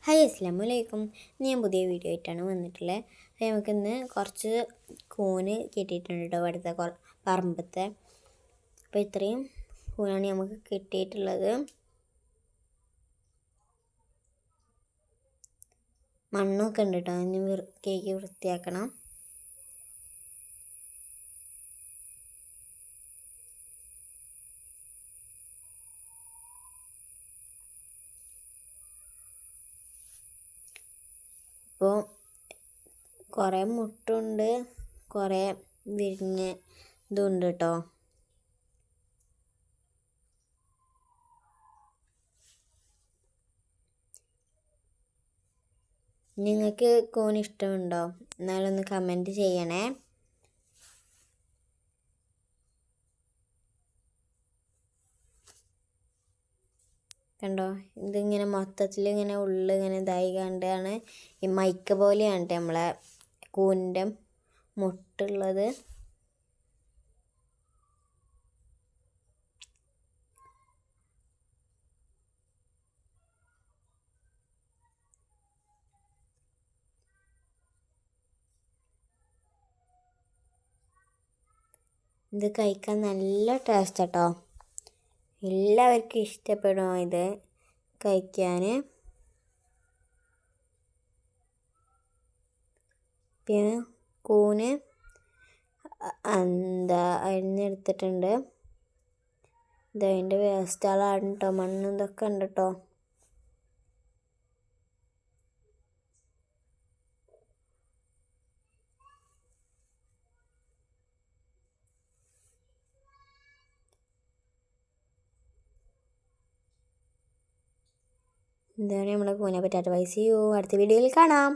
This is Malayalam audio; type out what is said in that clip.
ഹായ് അസ്സലാമലൈക്കും. ഞാൻ പുതിയ വീഡിയോ ആയിട്ടാണ് വന്നിട്ടുള്ളത്. അപ്പോൾ നമുക്കിന്ന് കുറച്ച് കൂന് കിട്ടിയിട്ടുണ്ട് കേട്ടോ, ഇവിടുത്തെ പറമ്പത്തെ. അപ്പോൾ ഇത്രയും കൂനാണ് നമുക്ക് കിട്ടിയിട്ടുള്ളത്. മണ്ണൊക്കെ ഉണ്ട് കേട്ടോ, ഇനി കേക്ക് വൃത്തിയാക്കണം. അപ്പോൾ കുറേ മുട്ടുണ്ട്, കുറേ വിരിഞ്ഞ് ഇതുണ്ട് കേട്ടോ. നിങ്ങൾക്ക് കൂൺ ഇഷ്ടമുണ്ടോ? എന്നാലൊന്ന് കമൻറ്റ് ചെയ്യണേ. കണ്ടോ, ഇതിങ്ങനെ മൊത്തത്തിൽ ഇങ്ങനെ ഉള്ളിങ്ങനെ ഇതായി കണ്ടാണ് ഈ മൈക്ക പോലെയാണ് നമ്മളെ കൂനിൻ്റെ മുട്ടുള്ളത്. ഇത് കഴിക്കാൻ നല്ല ടേസ്റ്റ് കേട്ടോ, എല്ലാവർക്കും ഇഷ്ടപ്പെടും ഇത് കഴിക്കാൻ. പിന്നെ കൂന് അരിഞ്ഞെടുത്തിട്ടുണ്ട്. ഇതിൻ്റെ വേസ്റ്റുകളാണ് കേട്ടോ, മണ്ണ് ഇതൊക്കെ ഉണ്ട് കേട്ടോ. ഇതാണ് നമ്മുടെ കൂനെ പറ്റാത്ത പൈസയോ. അടുത്ത വീഡിയോയിൽ കാണാം.